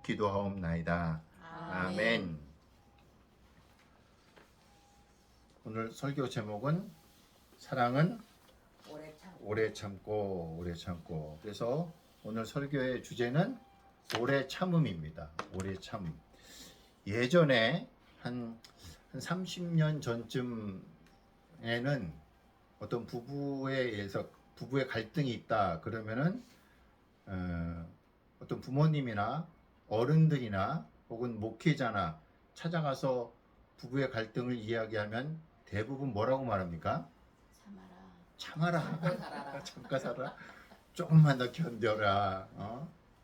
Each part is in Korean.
기도하옵나이다. 아멘. 오늘 설교 제목은 사랑은 오래 참고 오래 참고. 그래서 오늘 설교의 주제는 오래 참음입니다. 오래 참음. 예전에 한 30년 전쯤에는 어떤 부부에 의해서 부부의 갈등이 있다 그러면은 어떤 부모님이나 어른들이나 혹은 목회자나 찾아가서 부부의 갈등을 이야기하면 대부분 뭐라고 말합니까? 참아라. 참고 살아라. 조금만 더 견뎌라.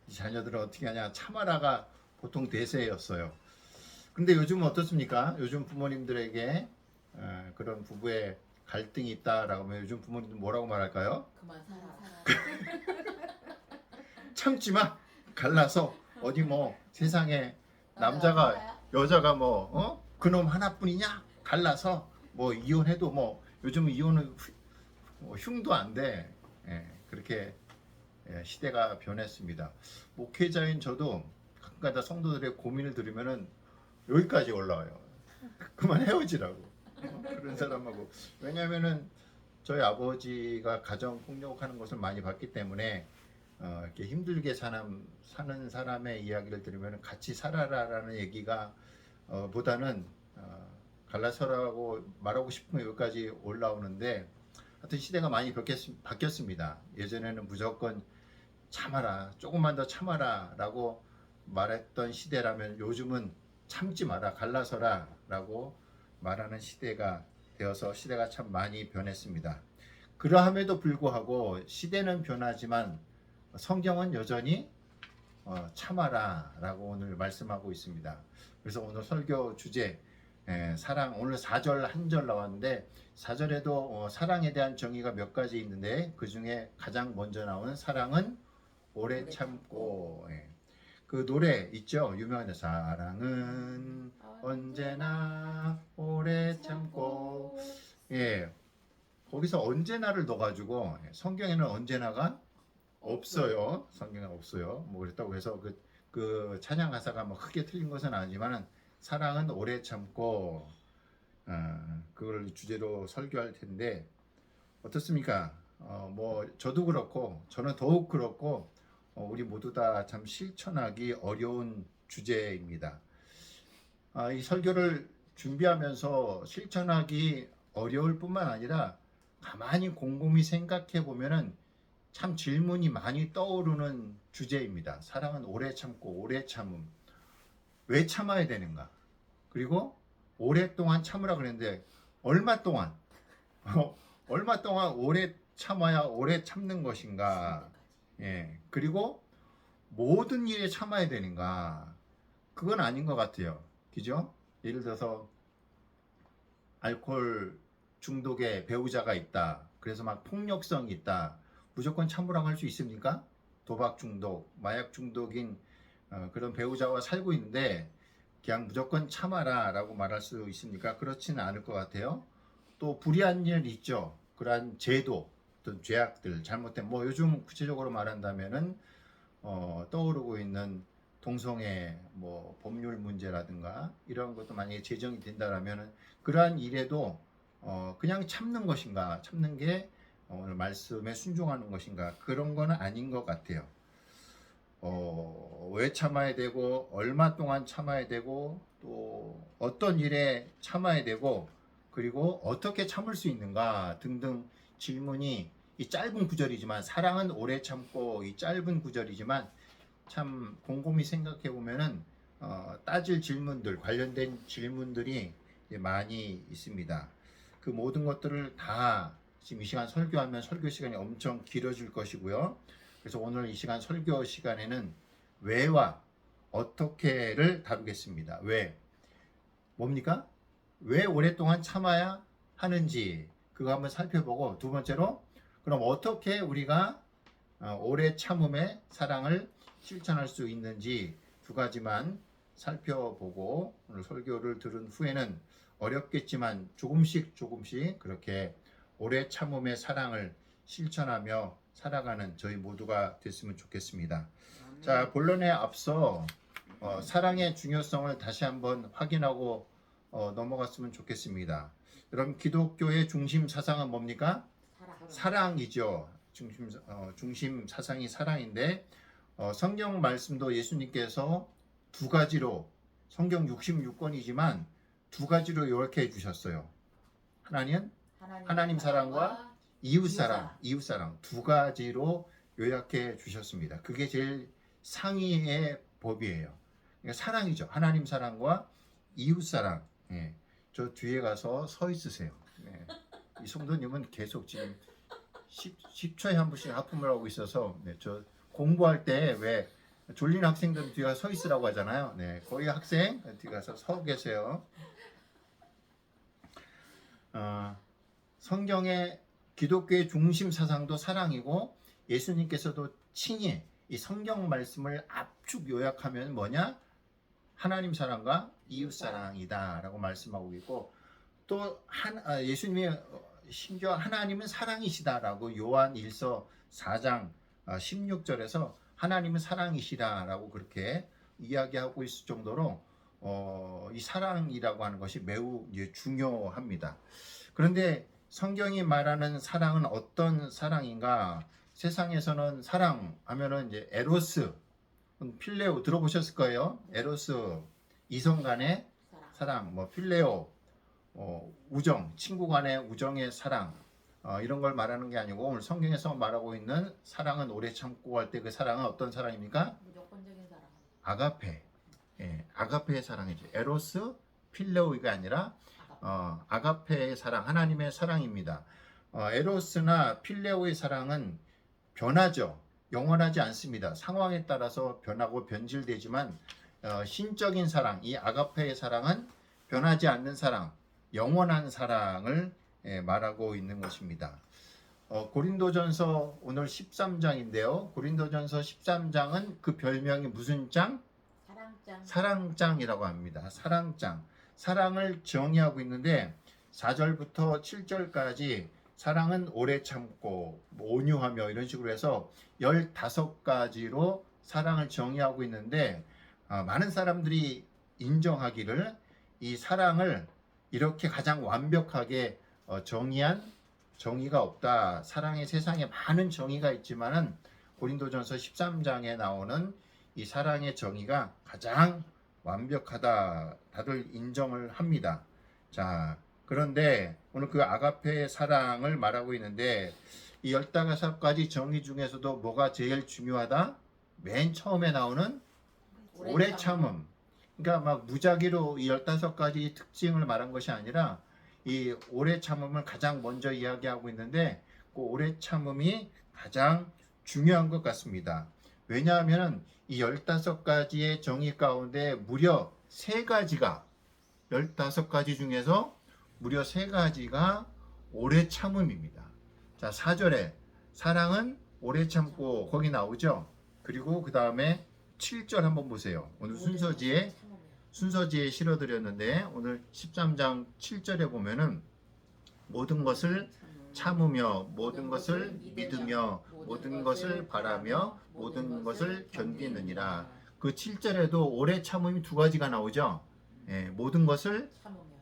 이 자녀들은 어떻게 하냐. 참아라가 보통 대세였어요. 근데 요즘은 어떻습니까? 요즘 부모님들에게 그런 부부의 갈등이 있다라고 하면 요즘 부모님들 뭐라고 말할까요? 그만 살아. 참지 마. 갈라서 어디 뭐 세상에 남자가 여자가 뭐 그놈 하나뿐이냐? 갈라서 뭐 이혼해도 뭐 요즘은 이혼은 흉도 안 돼. 그렇게 시대가 변했습니다. 목회자인 저도 가끔가다 성도들의 고민을 들으면은 여기까지 올라와요. 그만 헤어지라고. 그런 사람하고. 왜냐면은 저희 아버지가 가정 폭력하는 것을 많이 봤기 때문에 이렇게 힘들게 사는 사람의 이야기를 들으면 같이 살아라라는 얘기가 보다는 갈라서라고 말하고 싶으면 여기까지 올라오는데 하여튼 시대가 많이 바뀌었습니다. 예전에는 무조건 참아라, 조금만 더 참아라 라고 말했던 시대라면 요즘은 참지 마라, 갈라서라 라고 말하는 시대가 되어서 시대가 참 많이 변했습니다. 그러함에도 불구하고 시대는 변하지만 성경은 여전히 참아라 라고 오늘 말씀하고 있습니다. 그래서 오늘 설교 주제 사랑, 오늘 4절 한 절 나왔는데 4절에도 사랑에 대한 정의가 몇 가지 있는데 그 중에 가장 먼저 나오는 사랑은 오래 참고. 그 노래 있죠? 유명한 사랑은 언제나 오래 참고. 거기서 언제나를 넣어가지고 성경에는 언제나가 없어요. 성경에 없어요. 뭐 그랬다고 해서 그 찬양 가사가 뭐 크게 틀린 것은 아니지만은 사랑은 오래 참고 그걸 주제로 설교할 텐데 어떻습니까? 뭐 저도 그렇고 저는 더욱 그렇고 우리 모두 다 참 실천하기 어려운 주제입니다. 이 설교를 준비하면서 실천하기 어려울 뿐만 아니라 가만히 곰곰이 생각해 보면은 참 질문이 많이 떠오르는 주제입니다. 사랑은 오래 참고 오래 참음. 왜 참아야 되는가? 그리고 오랫동안 참으라 그랬는데 얼마 동안 얼마 동안 오래 참아야 오래 참는 것인가? 그리고 모든 일에 참아야 되는가? 그건 아닌 것 같아요. 그죠? 예를 들어서 알코올 중독의 배우자가 있다. 그래서 막 폭력성이 있다. 무조건 참으라고 할 수 있습니까? 도박 중독, 마약 중독인 그런 배우자와 살고 있는데 그냥 무조건 참아라 라고 말할 수 있습니까? 그렇지는 않을 것 같아요. 또 불의한 일 있죠. 그러한 제도, 어떤 죄악들, 잘못된 뭐 요즘 구체적으로 말한다면은 떠오르고 있는 동성애 뭐 법률 문제라든가 이런 것도 만약에 제정이 된다라면은 그러한 일에도 그냥 참는 것인가, 참는 게 오늘 말씀에 순종하는 것인가, 그런 거는 아닌 것 같아요. 왜 참아야 되고 얼마 동안 참아야 되고 또 어떤 일에 참아야 되고 그리고 어떻게 참을 수 있는가 등등 질문이 이 짧은 구절이지만 사랑은 오래 참고 이 짧은 구절이지만 참 곰곰이 생각해 보면은 따질 질문들, 관련된 질문들이 많이 있습니다. 그 모든 것들을 다 지금 이 시간 설교하면 설교 시간이 엄청 길어질 것이고요. 그래서 오늘 이 시간 설교 시간에는 왜와 어떻게를 다루겠습니다. 왜? 뭡니까? 왜 오랫동안 참아야 하는지 그거 한번 살펴보고 두 번째로 그럼 어떻게 우리가 오래 참음의 사랑을 실천할 수 있는지 두 가지만 살펴보고 오늘 설교를 들은 후에는 어렵겠지만 조금씩 그렇게 오래 참음의 사랑을 실천하며 살아가는 저희 모두가 됐으면 좋겠습니다. 자, 본론에 앞서 사랑의 중요성을 다시 한번 확인하고 넘어갔으면 좋겠습니다. 여러분 기독교의 중심 사상은 뭡니까? 사랑이죠. 중심 사상이 사랑인데 성경 말씀도 예수님께서 두 가지로 성경 66권이지만 두 가지로 요약해 주셨어요. 하나는 하나님 사랑과 이웃 사랑 두 가지로 요약해 주셨습니다. 그게 제일 상위의 법이에요. 그러니까 사랑이죠. 하나님 사랑과 이웃 사랑. 예. 저 뒤에 가서 서 있으세요. 예. 이 성도님은 계속 지금 10초에 한 번씩 하품을 하고 있어서 네, 저 공부할 때 왜 졸린 학생들 뒤에 서 있으라고 하잖아요. 네, 거기 학생 뒤에 가서 서 계세요. 성경의 기독교의 중심 사상도 사랑이고 예수님께서도 친히 이 성경 말씀을 압축 요약하면 뭐냐? 하나님 사랑과 이웃 사랑이다라고 말씀하고 있고 또 예수님이 심지어 하나님은 사랑이시다라고 요한 1서 4장 16절에서 하나님은 사랑이시다라고 그렇게 이야기하고 있을 정도로 이 사랑이라고 하는 것이 매우 중요합니다. 그런데 성경이 말하는 사랑은 어떤 사랑인가? 세상에서는 사랑하면은 이제 에로스, 필레오 들어보셨을 거예요. 에로스, 이성 간의 사랑, 뭐 필레오, 우정, 친구 간의 우정의 사랑 이런 걸 말하는 게 아니고 오늘 성경에서 말하고 있는 사랑은 오래 참고 할 때 그 사랑은 어떤 사랑입니까? 무조건적인 사랑. 아가페, 아가페의 사랑이죠. 에로스, 필레오가 아니라 아가페의 사랑, 하나님의 사랑입니다. 에로스나 필레오의 사랑은 변하죠. 영원하지 않습니다. 상황에 따라서 변하고 변질되지만 신적인 사랑, 이 아가페의 사랑은 변하지 않는 사랑, 영원한 사랑을 말하고 있는 것입니다. 고린도전서 오늘 13장인데요. 고린도전서 13장은 그 별명이 무슨 장? 사랑장. 사랑장이라고 합니다. 사랑장. 사랑을 정의하고 있는데 4절부터 7절까지 사랑은 오래 참고 온유하며 이런 식으로 해서 15가지로 사랑을 정의하고 있는데 많은 사람들이 인정하기를 이 사랑을 이렇게 가장 완벽하게 정의한 정의가 없다. 사랑의 세상에 많은 정의가 있지만은 고린도전서 13장에 나오는 이 사랑의 정의가 가장 완벽하다. 다들 인정을 합니다. 자, 그런데 오늘 그 아가페의 사랑을 말하고 있는데 이 15가지 정의 중에서도 뭐가 제일 중요하다? 맨 처음에 나오는 오래 참음. 그러니까 막 무작위로 이 15가지 특징을 말한 것이 아니라 이 오래 참음을 가장 먼저 이야기하고 있는데 그 오래 참음이 가장 중요한 것 같습니다. 왜냐하면 이 15가지의 정의 가운데 무려 3가지가 15가지 중에서 무려 3가지가 오래 참음입니다. 자, 4절에 사랑은 오래 참고 거기 나오죠. 그리고 그 다음에 7절 한번 보세요. 오늘 순서지에 실어드렸는데 오늘 13장 7절에 보면은 모든 것을 참으며 모든 것을 믿으며 모든 것을 바라며 모든 것을 견디느니라. 그 7절에도 오래 참음이 2가지가 나오죠. 모든 것을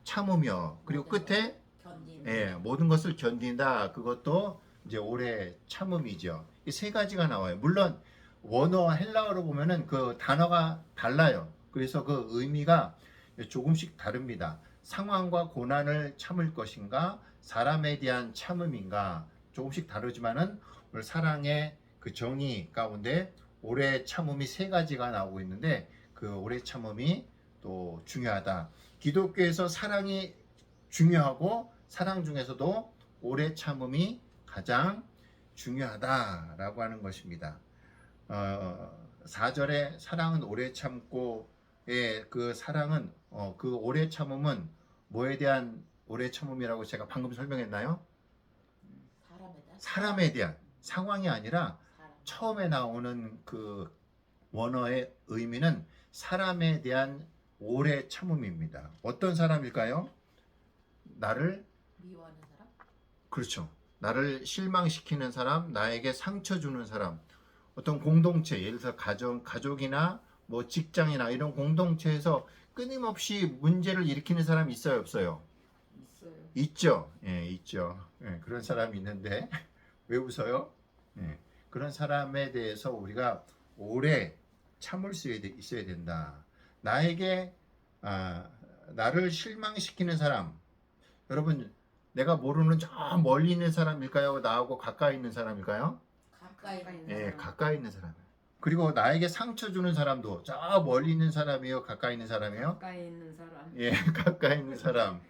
참으며 그리고 끝에 모든 것을 견딘다. 그것도 이제 오래 참음이죠. 이 3가지가 나와요. 물론 원어와 헬라어로 보면은 그 단어가 달라요. 그래서 그 의미가 조금씩 다릅니다. 상황과 고난을 참을 것인가, 사람에 대한 참음인가 조금씩 다르지만은 오늘 사랑의 그 정의 가운데 오래 참음이 3가지가 나오고 있는데 그 오래 참음이 또 중요하다. 기독교에서 사랑이 중요하고 사랑 중에서도 오래 참음이 가장 중요하다라고 하는 것입니다. 4절에 사랑은 오래 참고의 그 사랑은 그 오래 참음은 뭐에 대한 오래 참음이라고 제가 방금 설명했나요? 사람에 대한 상황이 아니라 처음에 나오는 그 원어의 의미는 사람에 대한 오래 참음입니다. 어떤 사람일까요? 나를 미워하는 사람? 그렇죠. 나를 실망시키는 사람, 나에게 상처 주는 사람, 어떤 공동체, 예를 들어서 가족이나 뭐 직장이나 이런 공동체에서 끊임없이 문제를 일으키는 사람이 있어요, 없어요? 있어요. 있죠. 예, 있죠. 예, 그런 사람이 있는데 왜 웃어요? 예, 그런 사람에 대해서 우리가 오래 참을 수 있어야 된다. 나에게 나를 실망시키는 사람, 여러분 내가 모르는 저 멀리 있는 사람일까요? 나하고 가까이 있는 사람일까요? 가까이 있는 예, 사람. 가까이 있는 사람. 그리고 나에게 상처 주는 사람도 저 멀리 있는 사람이에요, 가까이 있는 사람이에요? 가까이 있는 사람. 예, 가까이 있는 사람.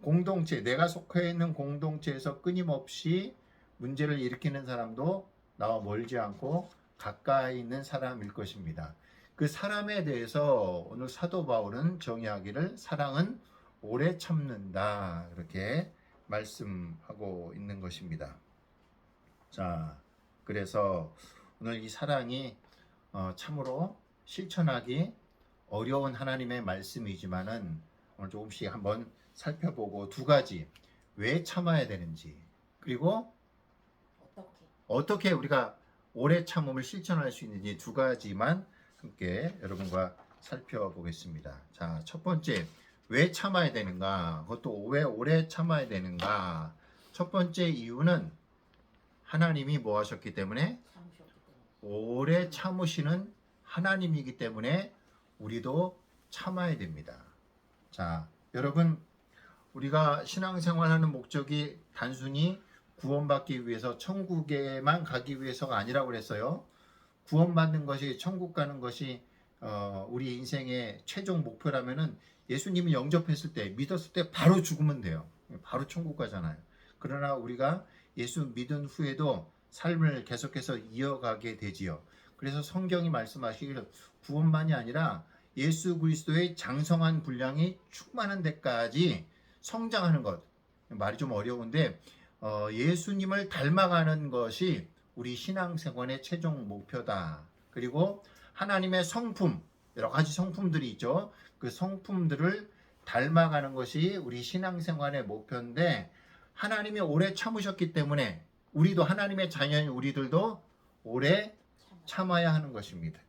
공동체, 내가 속해 있는 공동체에서 끊임없이 문제를 일으키는 사람도 나와 멀지 않고 가까이 있는 사람일 것입니다. 그 사람에 대해서 오늘 사도 바울은 정의하기를 사랑은 오래 참는다. 이렇게 말씀하고 있는 것입니다. 자, 그래서 오늘 이 사랑이 참으로 실천하기 어려운 하나님의 말씀이지만은 오늘 조금씩 한번 살펴보고 두 가지 왜 참아야 되는지 그리고 어떻게 우리가 오래 참음을 실천할 수 있는지 두 가지만 함께 여러분과 살펴보겠습니다. 자, 첫 번째 왜 참아야 되는가? 그것도 왜 오래 참아야 되는가? 첫 번째 이유는 하나님이 뭐 하셨기 때문에? 참으셨기 때문에. 오래 참으시는 하나님이기 때문에 우리도 참아야 됩니다. 자, 여러분 우리가 신앙생활하는 목적이 단순히 구원받기 위해서 천국에만 가기 위해서가 아니라고 그랬어요. 구원받는 것이 천국 가는 것이 우리 인생의 최종 목표라면은 예수님이 영접했을 때 믿었을 때 바로 죽으면 돼요. 바로 천국 가잖아요. 그러나 우리가 예수 믿은 후에도 삶을 계속해서 이어가게 되지요. 그래서 성경이 말씀하시기를 구원만이 아니라 예수 그리스도의 장성한 분량이 충만한 데까지 성장하는 것. 말이 좀 어려운데 예수님을 닮아가는 것이 우리 신앙생활의 최종 목표다. 그리고 하나님의 성품, 여러 가지 성품들이 있죠. 그 성품들을 닮아가는 것이 우리 신앙생활의 목표인데 하나님이 오래 참으셨기 때문에 우리도 하나님의 자녀인 우리들도 오래 참아야 하는 것입니다.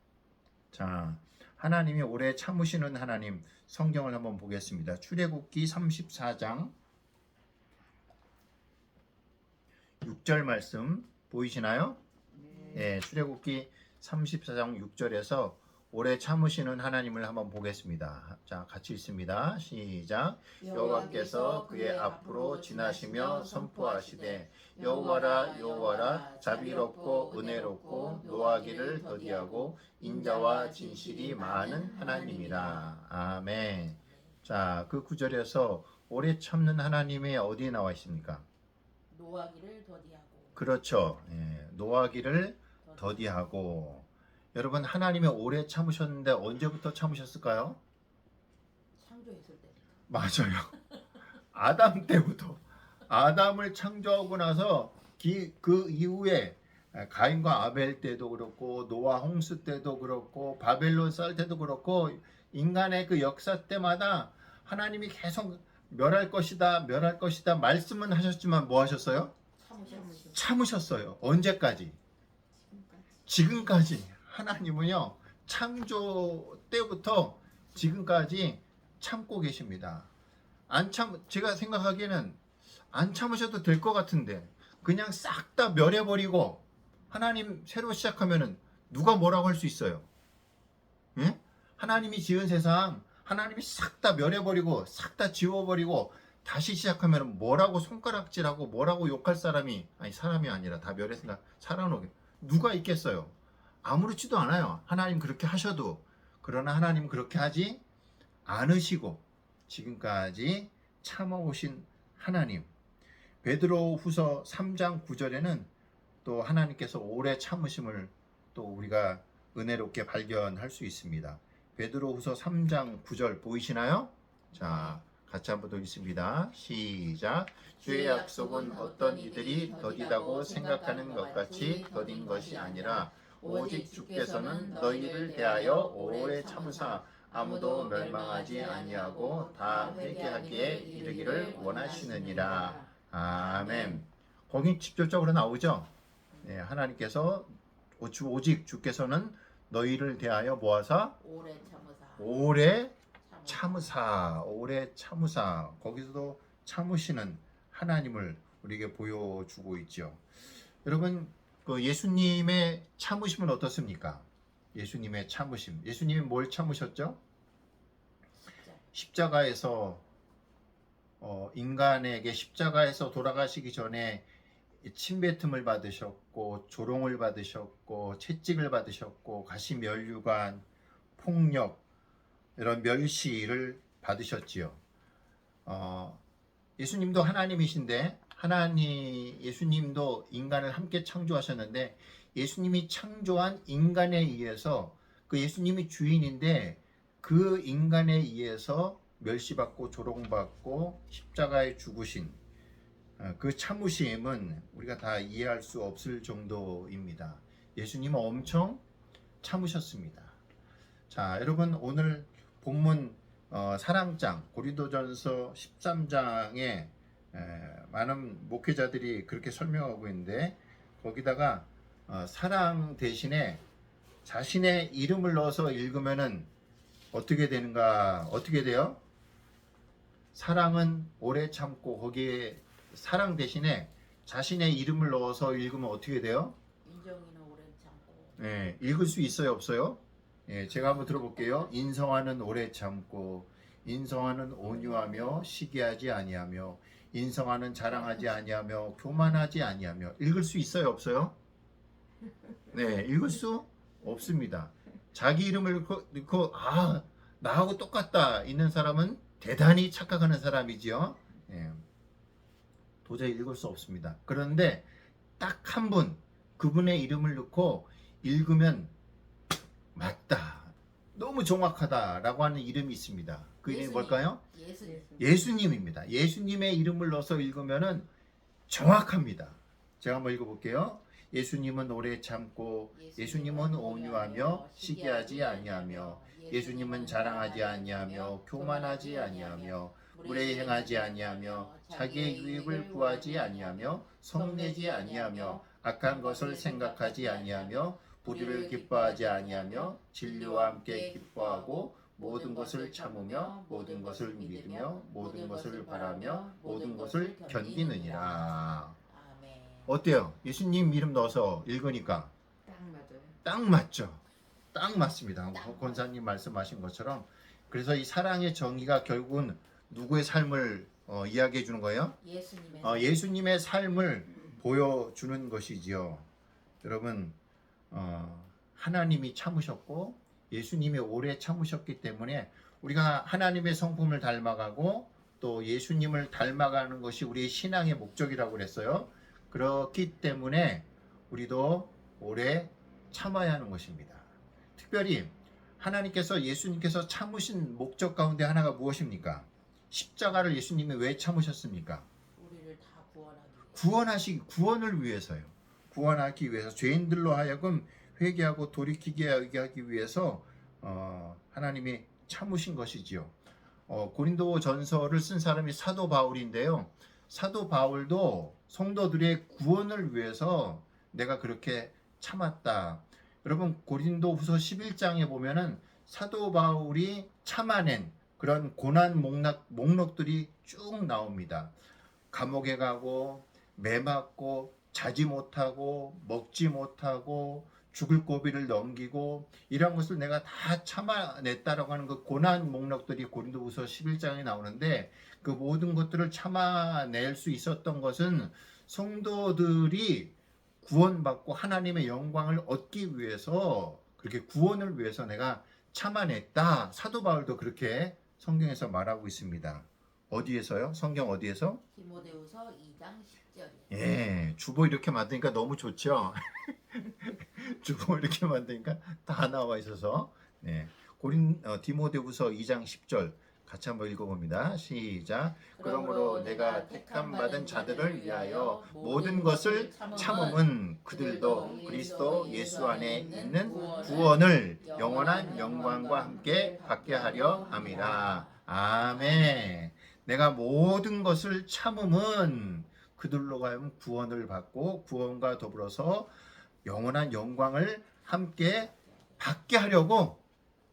자, 하나님이 오래 참으시는 하나님 성경을 한번 보겠습니다. 출애굽기 34장 6절 말씀 보이시나요? 네, 출애굽기 34장 6절에서 오래 참으시는 하나님을 한번 보겠습니다. 자, 같이 읽습니다. 시작. 여호와께서 그의 앞으로 지나시며 선포하시되 여호와라 여호와라 자비롭고 은혜롭고 노하기를 더디하고 인자와 진실이 많은 하나님이라. 아멘. 자, 그 구절에서 오래 참는 하나님이 어디에 나와 있습니까? 노하기를 더디하고. 그렇죠. 예, 노하기를 더디하고. 여러분 하나님이 오래 참으셨는데 언제부터 참으셨을까요? 창조했을 때. 맞아요. 아담 때부터. 아담을 창조하고 나서 그 이후에 가인과 아벨 때도 그렇고 노아 홍수 때도 그렇고 바벨론 쌀 때도 그렇고 인간의 그 역사 때마다 하나님이 계속 멸할 것이다 말씀은 하셨지만 뭐 하셨어요? 참으셨어요. 언제까지? 지금까지. 하나님은요 창조 때부터 지금까지 참고 계십니다. 제가 생각하기에는 안 참으셔도 될 것 같은데 그냥 싹 다 멸해버리고 하나님 새로 시작하면은 누가 뭐라고 할 수 있어요? 예? 하나님이 지은 세상 하나님이 싹 다 멸해버리고 싹 다 지워버리고 다시 시작하면 뭐라고 손가락질하고 뭐라고 욕할 사람이 아니라 다 멸했으니까 살아놓게 누가 있겠어요? 아무렇지도 않아요. 하나님 그렇게 하셔도. 그러나 하나님 그렇게 하지 않으시고 지금까지 참아오신 하나님. 베드로후서 3장 9절에는 또 하나님께서 오래 참으심을 또 우리가 은혜롭게 발견할 수 있습니다. 베드로후서 3장 9절 보이시나요? 자, 같이 한번 더 읽습니다. 시작. 주의 약속은 어떤 이들이 더디다고 생각하는 것 같이 더딘 것이 아니라 오직 주께서는 너희를 대하여 오래 참으사 아무도 멸망하지 아니하고 다 회개하기에 이르기를 원하시느니라. 아멘. 거기 직접적으로 나오죠. 네, 하나님께서 오직 주께서는 너희를 대하여 모아사 오래 참으사. 오래 참으사. 오래 참으사. 거기서도 참으시는 하나님을 우리에게 보여주고 있죠. 여러분, 그 예수님의 참으심은 어떻습니까? 예수님의 참으심. 예수님이 뭘 참으셨죠? 십자가에서 인간에게 십자가에서 돌아가시기 전에 침뱉음을 받으셨고, 조롱을 받으셨고, 채찍을 받으셨고, 가시면류관, 폭력, 이런 멸시를 받으셨지요. 예수님도 하나님이신데 예수님도 인간을 함께 창조하셨는데, 예수님이 창조한 인간에 의해서, 그 예수님이 주인인데 그 인간에 의해서 멸시받고 조롱받고 십자가에 죽으신 그 참으심은 우리가 다 이해할 수 없을 정도입니다. 예수님은 엄청 참으셨습니다. 자, 여러분, 오늘 본문 사랑장 고린도전서 13장에 많은 목회자들이 그렇게 설명하고 있는데, 거기다가 사랑 대신에 자신의 이름을 넣어서 읽으면은 어떻게 되는가? 어떻게 돼요? 사랑은 오래 참고, 거기에 사랑 대신에 자신의 이름을 넣어서 읽으면 어떻게 돼요? 인정이는 오래 참고. 네, 읽을 수 있어요, 없어요? 예, 제가 한번 들어볼게요. 인성하는 오래 참고, 인성하는 온유하며 시기하지 아니하며, 인성하는 자랑하지 아니하며, 교만하지 아니하며. 읽을 수 있어요, 없어요? 네, 읽을 수 없습니다. 자기 이름을 넣고 나하고 똑같다 있는 사람은 대단히 착각하는 사람이지요. 예, 도저히 읽을 수 없습니다. 그런데 딱 한 분, 그분의 이름을 넣고 읽으면 맞다, 너무 정확하다라고 하는 이름이 있습니다. 그 이름이 뭘까요? 예수님입니다. 예수님의 이름을 넣어서 읽으면은 정확합니다. 제가 한번 읽어볼게요. 예수님은 오래 참고, 예수님은 온유하며 시기하지 아니하며, 예수님은 자랑하지 아니하며 교만하지 아니하며, 불의에 행하지 아니하며, 자기의 유익을 구하지 아니하며, 성내지 아니하며, 악한 것을 생각하지 아니하며, 불의를 기뻐하지 아니하며, 진리와 함께 기뻐하고, 모든 것을 참으며, 모든 것을 믿으며, 모든 것을 바라며, 모든 것을 견디느니라. 어때요? 예수님 이름 넣어서 읽으니까 딱 맞아요. 딱 맞죠? 딱 맞습니다. 권사님 말씀하신 것처럼. 그래서 이 사랑의 정의가 결국은 누구의 삶을 이야기해 주는 거예요? 예수님의 삶을 보여주는 것이지요. 여러분, 하나님이 참으셨고 예수님이 오래 참으셨기 때문에 우리가 하나님의 성품을 닮아가고 또 예수님을 닮아가는 것이 우리의 신앙의 목적이라고 그랬어요. 그렇기 때문에 우리도 오래 참아야 하는 것입니다. 특별히 하나님께서, 예수님께서 참으신 목적 가운데 하나가 무엇입니까? 십자가를 예수님이 왜 참으셨습니까? 우리를 다 구원을 위해서요. 구원하기 위해서, 죄인들로 하여금 회개하고 돌이키게 하기 위해서 하나님이 참으신 것이지요. 고린도 전서를 쓴 사람이 사도 바울인데요. 사도 바울도 성도들의 구원을 위해서 내가 그렇게 참았다. 여러분, 고린도 후서 11장에 보면은 사도 바울이 참아낸 그런 고난 목록들이 쭉 나옵니다. 감옥에 가고, 매 맞고, 자지 못하고, 먹지 못하고, 죽을 고비를 넘기고, 이런 것을 내가 다 참아냈다라고 하는 그 고난 목록들이 고린도후서 11장에 나오는데, 그 모든 것들을 참아낼 수 있었던 것은 성도들이 구원받고 하나님의 영광을 얻기 위해서, 그렇게 구원을 위해서 내가 참아냈다. 사도 바울도 그렇게 성경에서 말하고 있습니다. 어디에서요? 성경 어디에서? 디모데후서 2장 10절. 예, 주보 이렇게 만드니까 너무 좋죠. 주보 이렇게 만드니까 다 나와 있어서. 네, 디모데후서 2장 10절 같이 한번 읽어봅니다. 시작. 그러므로 내가 택함 받은 자들을 위하여 모든 것을 참음은 그들도 그리스도 예수 안에 있는 구원을 영원한 영광과 함께 받게 하려 함이라. 아멘. 내가 모든 것을 참음은 그들로 하여금 구원을 받고 구원과 더불어서 영원한 영광을 함께 받게 하려고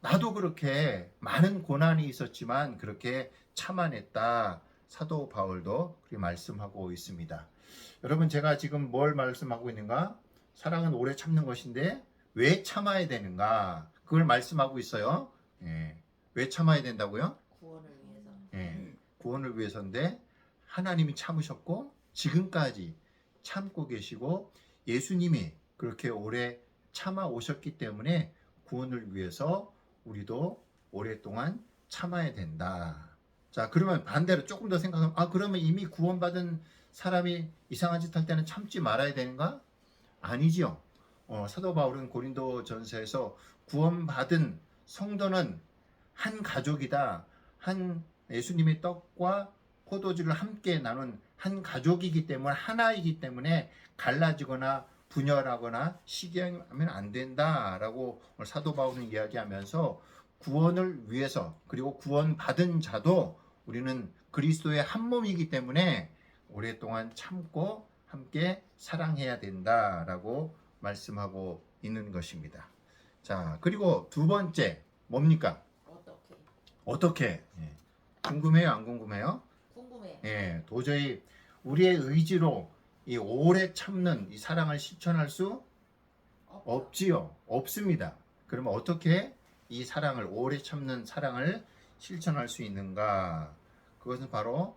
나도 그렇게 많은 고난이 있었지만 그렇게 참아냈다. 사도 바울도 그렇게 말씀하고 있습니다. 여러분, 제가 지금 뭘 말씀하고 있는가? 사랑은 오래 참는 것인데 왜 참아야 되는가? 그걸 말씀하고 있어요. 예. 왜 참아야 된다고요? 구원을 위해서. 예. 구원을 위해서인데 하나님이 참으셨고 지금까지 참고 계시고 예수님이 그렇게 오래 참아 오셨기 때문에 구원을 위해서 우리도 오랫동안 참아야 된다. 자, 그러면 반대로 조금 더 생각하면, 그러면 이미 구원받은 사람이 이상한 짓 할 때는 참지 말아야 되는가? 아니지요. 사도 바울은 고린도 전서에서 구원받은 성도는 한 가족이다. 한 예수님의 떡과 포도주를 함께 나눈 한 가족이기 때문에, 하나이기 때문에 갈라지거나 분열하거나 시기하면 안 된다라고 사도 바울은 이야기하면서 구원을 위해서, 그리고 구원받은 자도 우리는 그리스도의 한 몸이기 때문에 오랫동안 참고 함께 사랑해야 된다라고 말씀하고 있는 것입니다. 자, 그리고 두 번째 뭡니까? 어떻게? 예. 궁금해요, 안 궁금해요? 궁금해. 예, 도저히 우리의 의지로 이 오래 참는 이 사랑을 실천할 수 없지요. 없습니다. 그러면 어떻게 이 사랑을, 오래 참는 사랑을 실천할 수 있는가? 그것은 바로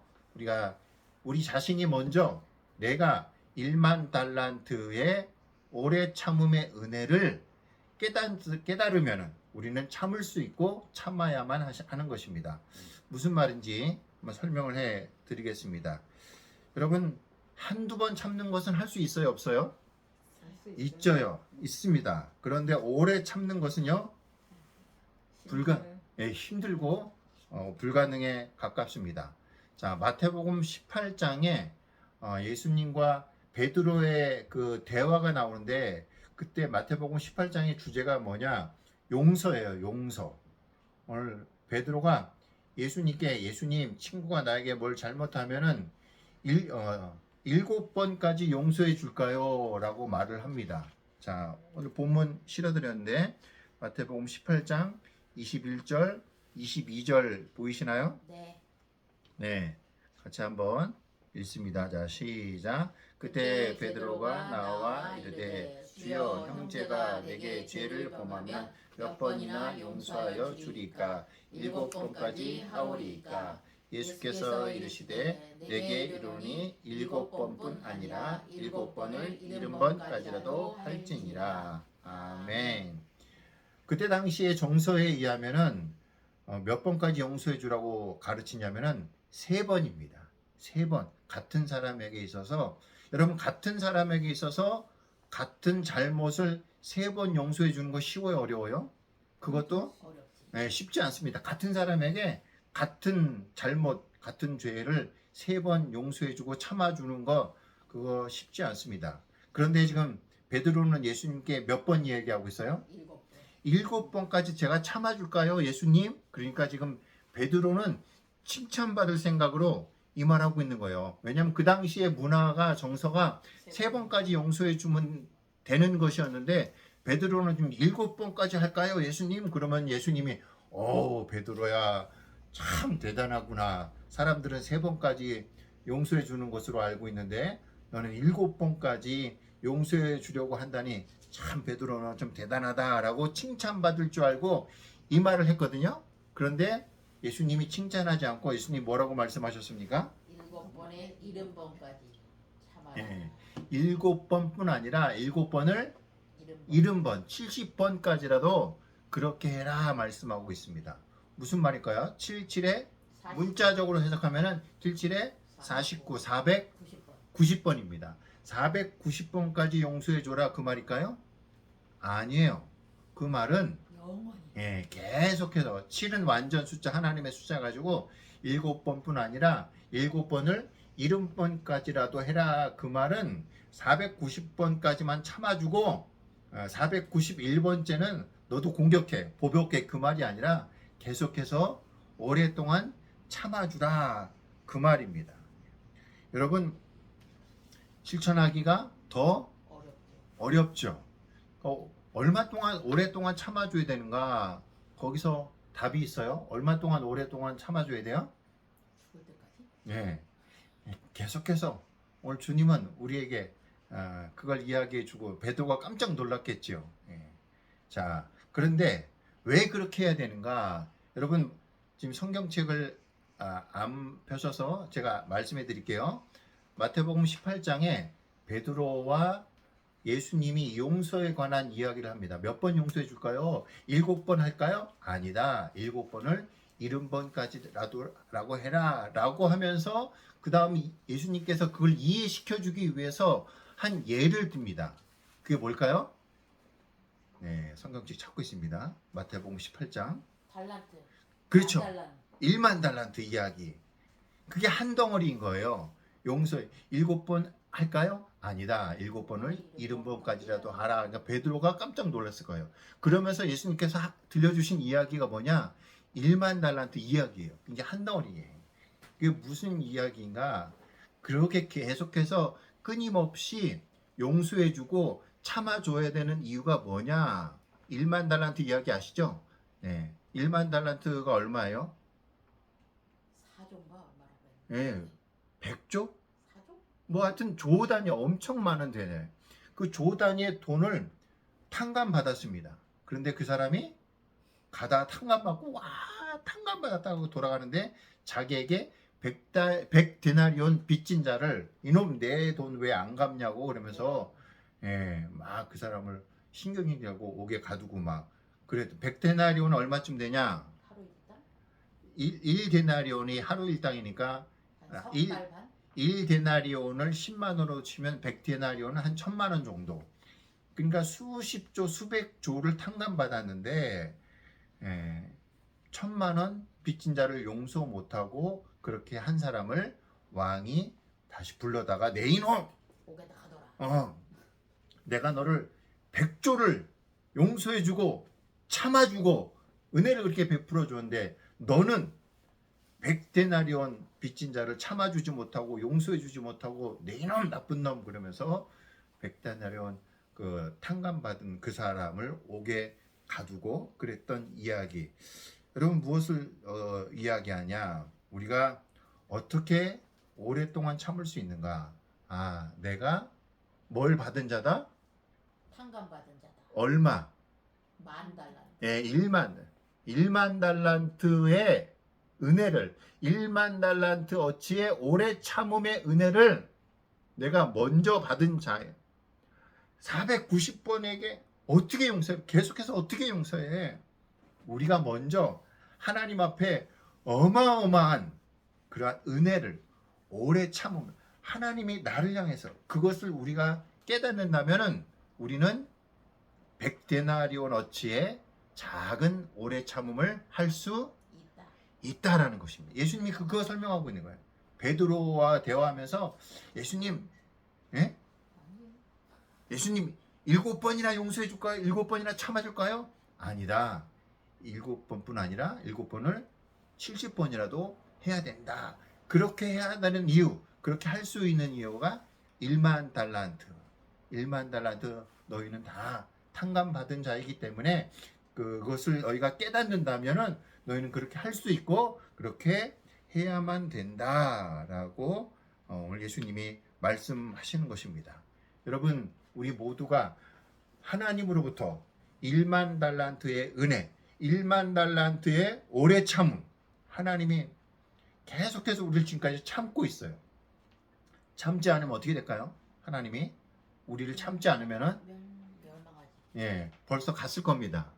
우리 자신이 먼저 내가 1만 달란트의 오래 참음의 은혜를 깨달으면 우리는 참을 수 있고 참아야만 하는 것입니다. 무슨 말인지 한번 설명을 해 드리겠습니다. 여러분, 한두 번 참는 것은 할 수 있어요, 없어요? 있죠. 있습니다. 그런데 오래 참는 것은요, 힘들고 불가능에 가깝습니다. 자, 마태복음 18장에 예수님과 베드로의 그 대화가 나오는데, 그때 마태복음 18장의 주제가 뭐냐? 용서예요, 용서. 오늘 베드로가 예수님께, 예수님, 친구가 나에게 뭘 잘못하면은 7번까지 용서해 줄까요? 라고 말을 합니다. 자, 오늘 본문 실어드렸는데 마태복음 18장 21절, 22절 보이시나요? 네. 네, 같이 한번 읽습니다. 자, 시작. 그때 베드로가 나와 이르되 주여, 형제가 내게 죄를 범하면 몇 번이나 용서하여 주리까? 7번까지 하오리이까? 예수께서 이르시되 내게 이르노니 7번뿐 아니라 7번을 70번까지라도 할지니라. 아멘. 그때 당시의 정서에 의하면은 몇 번까지 용서해 주라고 가르치냐면은 3번입니다. 3번. 같은 사람에게 있어서, 여러분, 같은 사람에게 있어서 같은 잘못을 3번 용서해 주는 거 쉬워요, 어려워요? 그것도 쉽지 않습니다. 같은 사람에게 같은 잘못, 같은 죄를 3번 용서해 주고 참아 주는 거, 그거 쉽지 않습니다. 그런데 지금 베드로는 예수님께 몇 번 이야기하고 있어요? 7번까지 제가 참아줄까요, 예수님? 그러니까 지금 베드로는 칭찬받을 생각으로 이 말하고 있는 거예요. 왜냐하면 그 당시의 문화가, 정서가 3번까지 용서해 주면 되는 것이었는데, 베드로는 지금 7번까지 할까요, 예수님? 그러면 예수님이 베드로야, 참 대단하구나. 사람들은 3번까지 용서해 주는 것으로 알고 있는데 너는 7번까지 용서해 주려고 한다니 참 베드로는 좀 대단하다라고 칭찬받을 줄 알고 이 말을 했거든요. 그런데 예수님이 칭찬하지 않고 예수님이 뭐라고 말씀하셨습니까? 7번에 70번까지 참아라. 예, 7번뿐 아니라 7번을 70번, 70번까지라도 그렇게 해라 말씀하고 있습니다. 무슨 말일까요? 77에 문자적으로 해석하면은 77에 49, 490번입니다. 490번까지 용서해 줘라, 그 말일까요? 아니에요. 그 말은 계속해서 7은 완전 숫자, 하나님의 숫자 가지고 7번뿐 아니라 7번을 70번까지라도 해라. 그 말은 490번까지만 참아주고 491번째는 너도 공격해, 보복해, 그 말이 아니라 계속해서 오랫동안 참아주라, 그 말입니다. 여러분, 실천하기가 더 어렵죠. 얼마 동안 오랫동안 참아줘야 되는가? 거기서 답이 있어요. 얼마 동안 오랫동안 참아줘야 돼요? 죽을 때까지. 예. 계속해서 오늘 주님은 우리에게 그걸 이야기해주고 베드로가 깜짝 놀랐겠죠. 예. 자, 그런데 왜 그렇게 해야 되는가? 여러분 지금 성경책을 안 펴셔서 제가 말씀해 드릴게요. 마태복음 18장에 베드로와 예수님이 용서에 관한 이야기를 합니다. 몇 번 용서해 줄까요? 7번 할까요? 아니다. 7번을 70번까지라도 라고 해라 라고 하면서 그 다음 예수님께서 그걸 이해시켜 주기 위해서 한 예를 듭니다. 그게 뭘까요? 네, 성경책 찾고 있습니다. 마태복음 18장. 달란트. 그렇죠. 달란트. 1만 달란트 이야기. 그게 한 덩어리인 거예요. 용서 7번 할까요? 아니다. 7번을 70번까지라도 하라. 그러니까 베드로가 깜짝 놀랐을 거예요. 그러면서 예수님께서 들려주신 이야기가 뭐냐? 1만 달란트 이야기예요. 이게 한 덩어리예요. 그게 무슨 이야기인가? 그렇게 계속해서 끊임없이 용서해주고 참아줘야 되는 이유가 뭐냐? 1만 달란트 이야기 아시죠? 네. 1만 달란트가 얼마예요? 4조인가 얼마라고 예. 100조? 4조? 뭐 하여튼 조 단위 엄청 많은 데네. 그 조 단위의 돈을 탕감받았습니다. 그런데 그 사람이 가다 탕감받고 와 탕감받았다고 돌아가는데 자기에게 100데나리온 빚진 자를 이놈 내 돈 왜 안 갚냐고 그러면서 막 그 사람을 신경이냐고 옥에 가두고 막 그래도 100데나리온은 얼마쯤 되냐? 하루 일당? 1데나리온이 하루 일당이니까 한 일- 석달 반? 1데나리온을 10만 원으로 치면 100데나리온은 한 1000만 원 정도. 그러니까 수십 조, 수백 조를 탕감받았는데 1000만 원 빚진 자를 용서 못하고 그렇게 한 사람을 왕이 다시 불러다가 내 이놈! 옥에다 가둬라. 내가 너를 100조를 용서해주고 참아주고 은혜를 그렇게 베풀어 줬는데 너는 100데나리온 빚진 자를 참아주지 못하고 용서해주지 못하고 내 이놈 나쁜 놈 그러면서 100데나리온 그 탕감받은 그 사람을 옥에 가두고 그랬던 이야기. 여러분 무엇을 이야기하냐? 우리가 어떻게 오랫동안 참을 수 있는가? 내가 뭘 받은 자다? 탕감받은 자다. 얼마? 10,000달란트. 1만 달란트의 은혜를 1만 달란트 어치의 오래 참음의 은혜를 내가 먼저 받은 자예요. 490번에게 어떻게 용서해? 계속해서 어떻게 용서해? 우리가 먼저 하나님 앞에 어마어마한 그러한 은혜를 오래 참음 하나님이 나를 향해서 그것을 우리가 깨닫는다면은 우리는 100데나리온 어치의 작은 오래 참음을 할 수 있다. 있다라는 것입니다. 예수님이 그거 설명하고 있는 거예요. 베드로와 대화하면서 예수님, 예? 예수님 7번이나 용서해 줄까요? 7번이나 참아줄까요? 아니다. 7번뿐 아니라 7번을 70번이라도 해야 된다. 그렇게 해야 한다는 이유, 그렇게 할 수 있는 이유가 1만 달란트. 1만 달란트 너희는 다 탕감받은 자이기 때문에 그것을 너희가 깨닫는다면은 너희는 그렇게 할 수 있고 그렇게 해야만 된다라고 오늘 예수님이 말씀하시는 것입니다. 여러분 우리 모두가 하나님으로부터 1만 달란트의 은혜, 1만 달란트의 오래 참음 하나님이 계속해서 우리를 지금까지 참고 있어요. 참지 않으면 어떻게 될까요? 하나님이 우리를 참지 않으면은 멸망하지. 벌써 갔을 겁니다.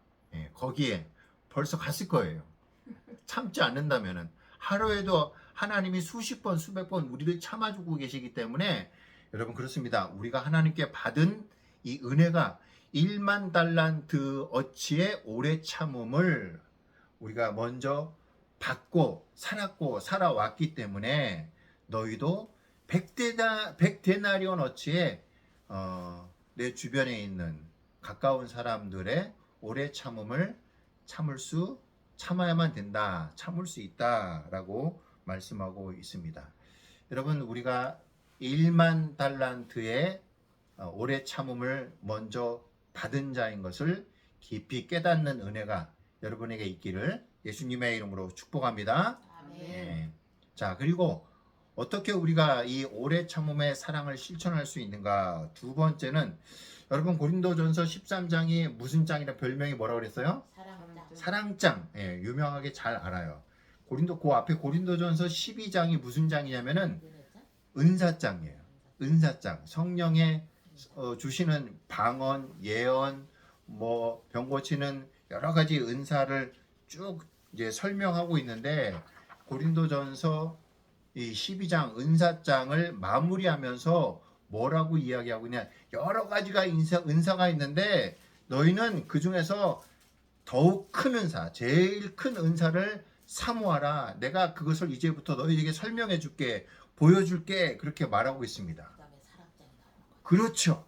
거기에 벌써 갔을 거예요. 참지 않는다면은 하루에도 하나님이 수십 번, 수백 번 우리를 참아주고 계시기 때문에 여러분 그렇습니다. 우리가 하나님께 받은 이 은혜가 1만 달란트 어치의 오래 참음을 우리가 먼저 받고 살았고 살아왔기 때문에 너희도 100데나리온 어치의 내 주변에 있는 가까운 사람들의 오래 참음을 참아야만 된다. 참을 수 있다라고 말씀하고 있습니다. 여러분 우리가 1만 달란트의 오래 참음을 먼저 받은 자인 것을 깊이 깨닫는 은혜가 여러분에게 있기를 예수님의 이름으로 축복합니다. 아멘. 예. 자, 그리고 어떻게 우리가 이 오래 참음의 사랑을 실천할 수 있는가? 두 번째는 여러분 고린도전서 13장이 무슨 장이라 별명이 뭐라고 그랬어요? 사랑장. 사랑장. 예, 유명하게 잘 알아요. 그 앞에 고린도전서 12장이 무슨 장이냐면은 은사장이에요. 은사장. 성령의 주시는 방언, 예언, 뭐 병 고치는 여러 가지 은사를 쭉 이제 설명하고 있는데 고린도전서 이 12장 은사장을 마무리하면서 뭐라고 이야기하고 있냐? 여러 가지가 은사가 있는데 너희는 그 중에서 더욱 큰 은사, 제일 큰 은사를 사모하라. 내가 그것을 이제부터 너희에게 설명해 줄게, 보여줄게. 그렇게 말하고 있습니다. 그다음에 사랑장이 나오는 거죠. 그렇죠.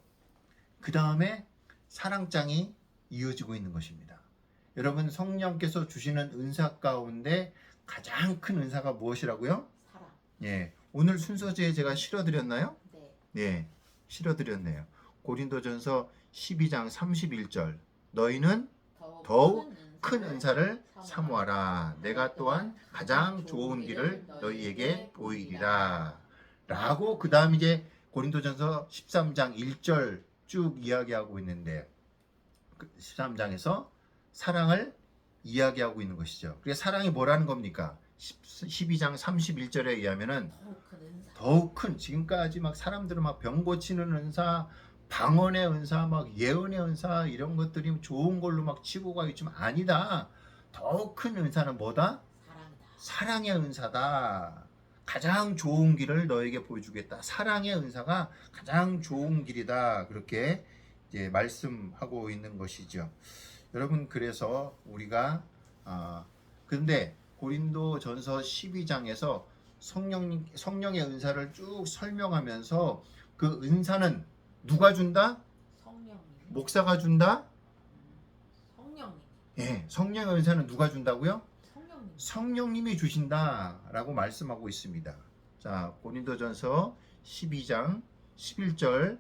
그 다음에 사랑장이 이어지고 있는 것입니다. 여러분 성령께서 주시는 은사 가운데 가장 큰 은사가 무엇이라고요? 사랑. 예, 오늘 순서지에 제가 실어드렸나요? 네. 네, 실어드렸네요. 고린도전서 12장 31절 너희는 더욱 큰 은사를 사모하라. 내가 또한 가장 좋은 길을 너희에게 보이리라. 라고 그 다음 이제 고린도전서 13장 1절 쭉 이야기하고 있는데 13장에서 사랑을 이야기하고 있는 것이죠. 그래서 사랑이 뭐라는 겁니까? 12장 31절에 의하면은 더욱 큰 은사. 더욱 큰 지금까지 막 사람들은 막 병 고치는 은사, 방언의 은사, 막 예언의 은사 이런 것들이 좋은 걸로 막 치고 가기 좀 아니다. 더욱 큰 은사는 뭐다? 사랑이다. 사랑의 은사다. 가장 좋은 길을 너에게 보여주겠다. 사랑의 은사가 가장 좋은 길이다. 그렇게 이제 말씀하고 있는 것이죠. 여러분 그래서 우리가 근데 고린도전서 12장에서 성령의 은사를 쭉 설명하면서 그 은사는 누가 준다? 성령님. 목사가 준다? 성령님. 예, 성령의 은사는 누가 준다고요? 성령님. 성령님이 주신다라고 말씀하고 있습니다. 자, 고린도전서 12장 11절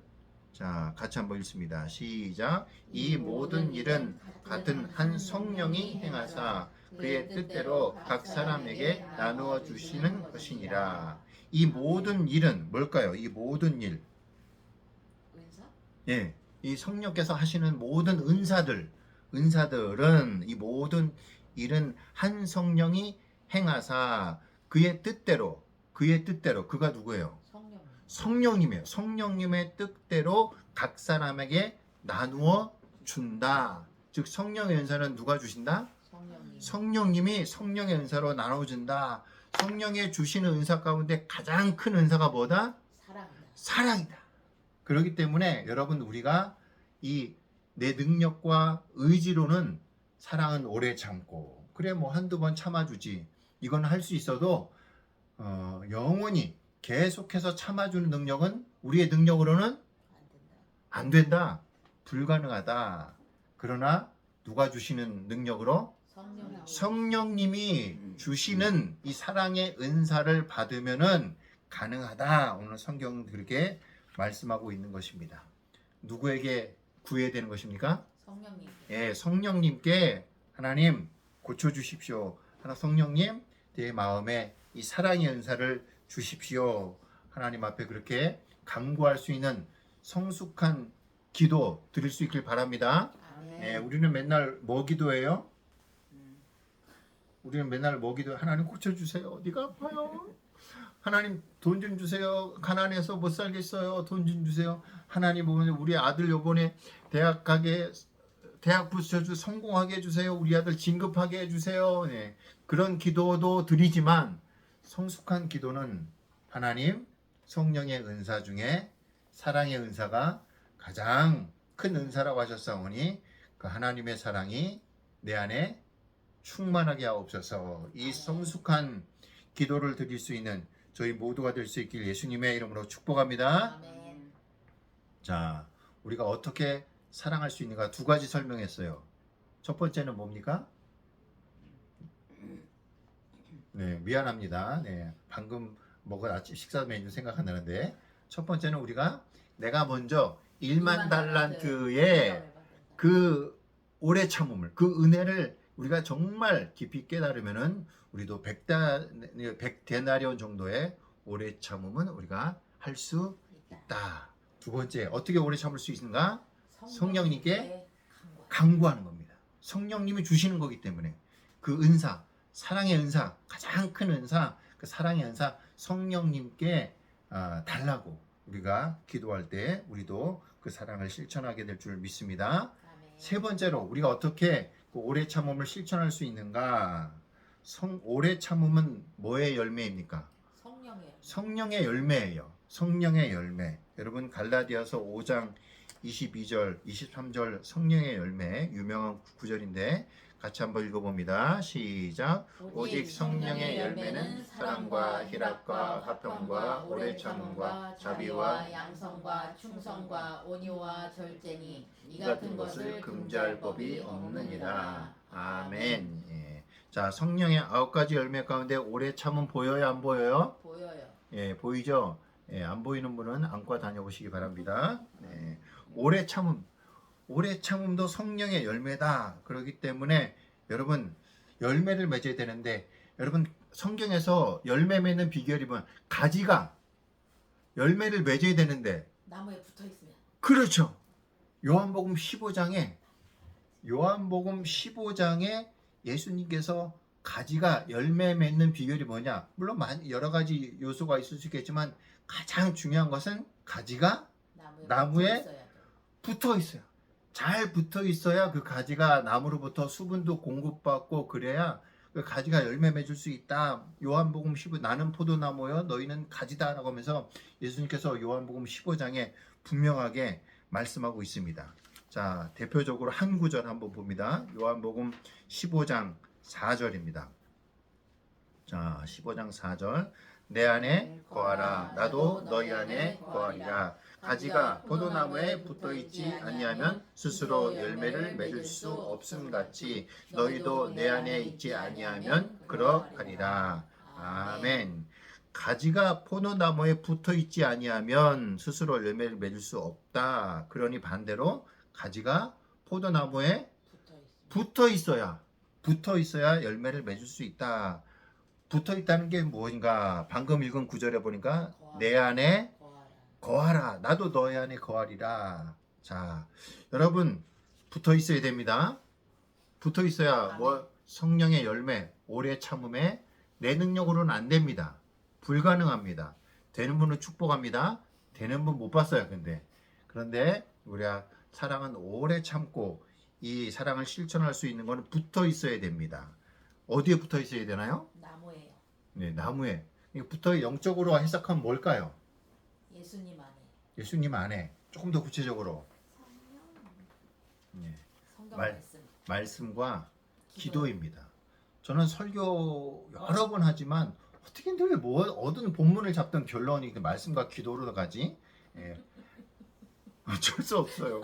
자, 같이 한번 읽습니다. 시작. 이 모든 일은 같은 한 성령이 행하사 그의 뜻대로 각 사람에게 나누어 주시는 것이니라. 이 모든 일은 뭘까요? 이 모든 일. 은사? 예. 이 성령께서 하시는 모든 은사들은 이 모든 일은 한 성령이 행하사 그의 뜻대로 그가 누구예요? 성령님. 성령님이에요. 성령님의 뜻대로 각 사람에게 나누어 준다. 즉 성령의 은사는 누가 주신다? 성령님. 성령님이 성령의 은사로 나눠준다. 성령의 주시는 은사 가운데 가장 큰 은사가 뭐다? 사랑이다. 사랑이다. 그렇기 때문에 여러분 우리가 이 내 능력과 의지로는 사랑은 오래 참고 그래 뭐 한두 번 참아주지 이건 할 수 있어도 영원히 계속해서 참아주는 능력은 우리의 능력으로는 안 된다. 안 된다. 불가능하다. 그러나 누가 주시는 능력으로? 성령. 성령님이 주시는 이 사랑의 은사를 받으면은 가능하다. 오늘 성경은 그렇게 말씀하고 있는 것입니다. 누구에게 구해야 되는 것입니까? 성령님. 예, 성령님께 하나님 고쳐 주십시오. 하나 성령님 내 마음에 이 사랑의 은사를 주십시오. 하나님 앞에 그렇게 간구할 수 있는 성숙한 기도 드릴 수 있길 바랍니다. 아멘. 예, 우리는 맨날 뭐 기도해요? 우리는 맨날 뭐 기도해? 하나님 고쳐주세요. 어디가 아파요? 하나님 돈 좀 주세요. 가난해서 못 살겠어요. 돈 좀 주세요. 하나님 우리 아들 요번에 대학 붙여주 성공하게 해주세요. 우리 아들 진급하게 해주세요. 네. 그런 기도도 드리지만 성숙한 기도는 하나님 성령의 은사 중에 사랑의 은사가 가장 큰 은사라고 하셨사오니 그 하나님의 사랑이 내 안에 충만하게 하옵소서. 이 성숙한 기도를 드릴 수 있는 저희 모두가 될 수 있길 예수님의 이름으로 축복합니다. 아멘. 자, 우리가 어떻게 사랑할 수 있는가 두 가지 설명했어요. 첫 번째는 뭡니까? 네, 미안합니다. 네, 방금 먹은 아침 식사 메뉴 생각 안 나는데 첫 번째는 우리가 내가 먼저 1만 달란트의 그 오래 참음을, 그 은혜를 우리가 정말 깊이 깨달으면은 우리도 백데나리온 정도의 오래 참음은 우리가 할 수 있다. 두 번째, 어떻게 오래 참을 수 있는가? 성령님께 간구하는 겁니다. 성령님이 주시는 거기 때문에 그 은사, 사랑의 은사, 가장 큰 은사, 그 사랑의 은사 성령님께 달라고 우리가 기도할 때 우리도 그 사랑을 실천하게 될 줄 믿습니다. 세 번째로 우리가 어떻게 그 오래 참음을 실천할 수 있는가? 오래 참음은 뭐의 열매입니까? 성령의 열매예요. 성령의 열매. 여러분 갈라디아서 5장 22절, 23절 성령의 열매 유명한 구절인데 같이 한번 읽어봅니다. 시작. 오직 성령의 열매는 사랑과 희락과 화평과 오래 참음과 자비와 양성과 충성과 온유와 절제니 이 같은 것을 금지할 법이 없느니라. 아멘. 예. 자, 성령의 9가지 열매 가운데 오래 참음 보여요, 안 보여요? 보여요. 예, 보이죠? 예, 안 보이는 분은 안과 다녀보시기 바랍니다. 예. 오래 참음도 성령의 열매다. 그렇기 때문에 여러분 열매를 맺어야 되는데 여러분 성경에서 열매 맺는 비결이 뭐야? 가지가 열매를 맺어야 되는데 나무에 붙어 있으면. 그렇죠. 요한복음 15장에 예수님께서 가지가 열매 맺는 비결이 뭐냐? 물론 여러 가지 요소가 있을 수 있겠지만 가장 중요한 것은 가지가 나무에 붙어 있어요. 잘 붙어 있어야 그 가지가 나무로부터 수분도 공급받고 그래야 그 가지가 열매 맺을 수 있다. 요한복음 15 나는 포도나무여 너희는 가지다라고 하면서 예수님께서 요한복음 15장에 분명하게 말씀하고 있습니다. 자, 대표적으로 한 구절 한번 봅니다. 요한복음 15장 4절입니다. 자, 15장 4절. 내 안에 거하라 나도 너희 안에 거하리라. 가지가 포도나무에 붙어 있지 아니하면 스스로 열매를 맺을 수 없음 같이 너희도 내 안에 있지 아니하면 그러하리라. 아멘. 가지가 포도나무에 붙어 있지 아니하면 스스로 열매를 맺을 수 없다. 그러니 반대로 가지가 포도나무에 붙어 있어야 열매를 맺을 수 있다. 붙어 있다는 게 무엇인가? 방금 읽은 구절에 보니까 내 안에 거하라. 나도 너희 안에 거하리라. 자, 여러분 붙어 있어야 됩니다. 붙어 있어야 뭐 성령의 열매, 오래 참음에 내 능력으로는 안 됩니다. 불가능합니다. 되는 분은 축복합니다. 되는 분 못 봤어요. 그런데 우리가 사랑은 오래 참고 이 사랑을 실천할 수 있는 것은 붙어 있어야 됩니다. 어디에 붙어 있어야 되나요? 나무예요. 네, 나무에. 붙어 영적으로 해석하면 뭘까요? 예수님 안에. 예수님 안에. 조금 더 구체적으로. 네. 성경 말씀. 말씀과 기도입니다. 저는 설교 여러 번 하지만 어떻게 늘 어떤 본문을 잡던 결론이 말씀과 기도로 가지? 예. 어쩔 수 없어요.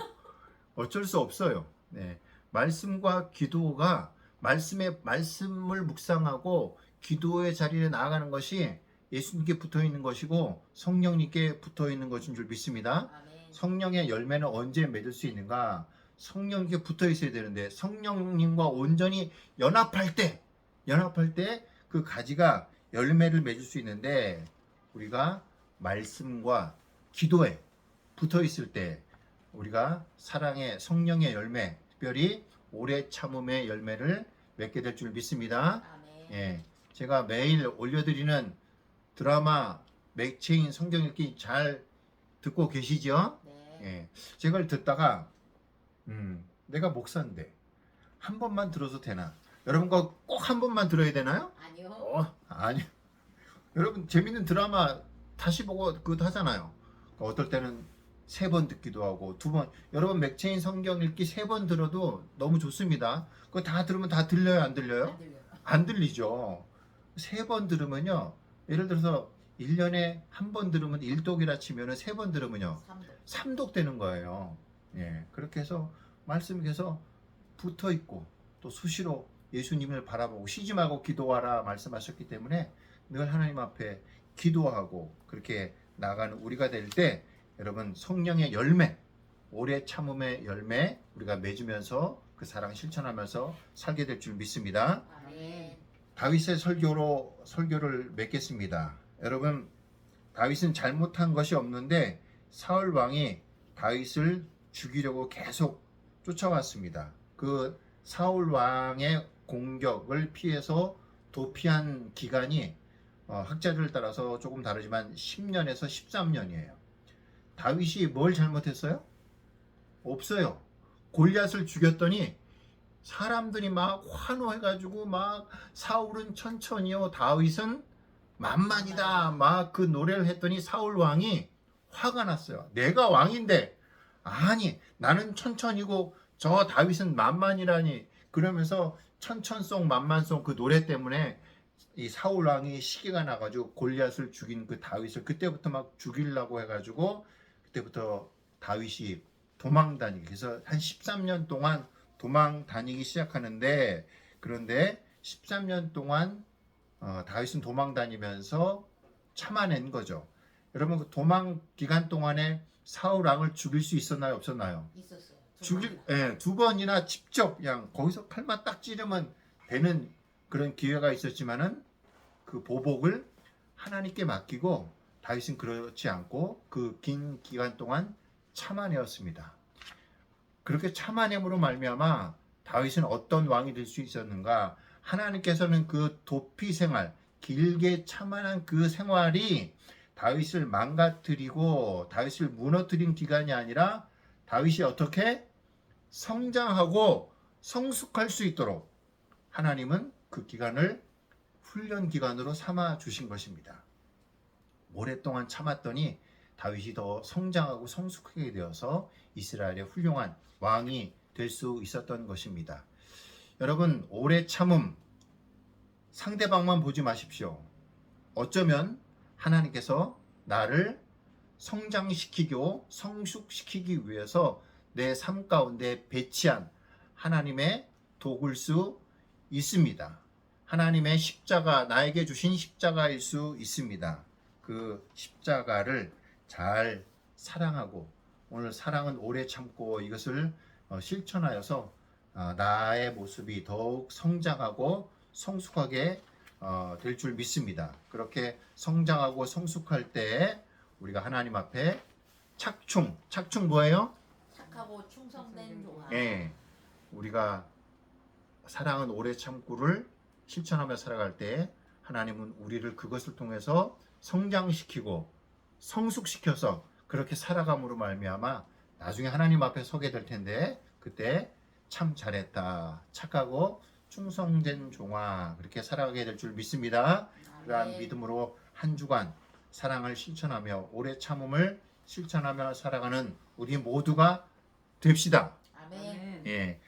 어쩔 수 없어요. 네. 말씀과 기도가 말씀을 묵상하고 기도의 자리에 나아가는 것이 예수님께 붙어 있는 것이고 성령님께 붙어 있는 것인 줄 믿습니다. 아멘. 성령의 열매는 언제 맺을 수 있는가? 성령님께 붙어 있어야 되는데 성령님과 온전히 연합할 때 그 가지가 열매를 맺을 수 있는데 우리가 말씀과 기도에 붙어 있을 때 우리가 사랑의 성령의 열매, 특별히 오래 참음의 열매를 맺게 될 줄 믿습니다. 아멘. 예, 제가 매일 올려드리는 드라마 맥체인 성경 읽기 잘 듣고 계시죠? 네. 예, 제가 듣다가 내가 목사인데 한 번만 들어도 되나? 여러분과 꼭 한 번만 들어야 되나요? 아니요. 아니요. 여러분 재밌는 드라마 다시 보고 그것도 하잖아요. 어떨 때는 3번 듣기도 하고 2번. 여러분 맥체인 성경 읽기 3번 들어도 너무 좋습니다. 그거 다 들으면 다 들려요, 안 들려요? 안 들려요. 안 들리죠. 3번 들으면요. 예를 들어서 1년에 한 번 들으면 1독이라 치면은 3번 들으면요. 3독 되는 거예요. 예. 그렇게 해서 말씀이 계속 붙어 있고 또 수시로 예수님을 바라보고 쉬지 말고 기도하라 말씀하셨기 때문에 늘 하나님 앞에 기도하고 그렇게 나가는 우리가 될 때 여러분 성령의 열매, 오래 참음의 열매 우리가 맺으면서 그 사랑 실천하면서 살게 될 줄 믿습니다. 아멘. 다윗의 설교를 맺겠습니다. 여러분, 다윗은 잘못한 것이 없는데 사울 왕이 다윗을 죽이려고 계속 쫓아왔습니다. 그 사울 왕의 공격을 피해서 도피한 기간이 학자들을 따라서 조금 다르지만 10년에서 13년이에요. 다윗이 뭘 잘못했어요? 없어요. 골리앗을 죽였더니 사람들이 막 환호해가지고 막 사울은 천천히요, 다윗은 만만이다, 막 그 노래를 했더니 사울 왕이 화가 났어요. 내가 왕인데, 아니 나는 천천히고 저 다윗은 만만이라니. 그러면서 천천송 만만송 그 노래 때문에 이 사울 왕이 시기가 나가지고 골리앗을 죽인 그 다윗을 그때부터 막 죽이려고 해가지고 그때부터 다윗이 도망 다니기, 그래서 한 13년 동안 도망 다니기 시작하는데, 그런데 13년 동안 다윗은 도망 다니면서 참아낸 거죠. 여러분, 그 도망 기간 동안에 사울 왕을 죽일 수 있었나요, 없었나요? 있었어요. 두 번이나 직접 그냥 거기서 칼만 딱 찌르면 되는 그런 기회가 있었지만은 그 보복을 하나님께 맡기고 다윗은 그렇지 않고 그 긴 기간 동안 참아내었습니다. 그렇게 참아냄으로 말미암아 다윗은 어떤 왕이 될 수 있었는가? 하나님께서는 그 도피 생활, 길게 참아낸 그 생활이 다윗을 망가뜨리고 다윗을 무너뜨린 기간이 아니라 다윗이 어떻게 성장하고 성숙할 수 있도록 하나님은 그 기간을 훈련 기간으로 삼아 주신 것입니다. 오랫동안 참았더니 다윗이 더 성장하고 성숙하게 되어서 이스라엘의 훌륭한 왕이 될 수 있었던 것입니다. 여러분, 오래 참음, 상대방만 보지 마십시오. 어쩌면 하나님께서 나를 성장시키고 성숙시키기 위해서 내 삶 가운데 배치한 하나님의 도구일 수 있습니다. 하나님의 십자가, 나에게 주신 십자가일 수 있습니다. 그 십자가를 잘 사랑하고, 오늘 사랑은 오래 참고 이것을 실천하여서 나의 모습이 더욱 성장하고 성숙하게 될 줄 믿습니다. 그렇게 성장하고 성숙할 때 우리가 하나님 앞에 착충 뭐예요? 착하고 충성된 종아. 예, 우리가 사랑은 오래 참고를 실천하며 살아갈 때 하나님은 우리를 그것을 통해서 성장시키고 성숙시켜서 그렇게 살아감으로 말미암아 나중에 하나님 앞에 서게 될 텐데, 그때 참 잘했다, 착하고 충성된 종아, 그렇게 살아가게 될 줄 믿습니다. 그러한 아멘. 믿음으로 한 주간 사랑을 실천하며 오래 참음을 실천하며 살아가는 우리 모두가 됩시다. 아멘. 예,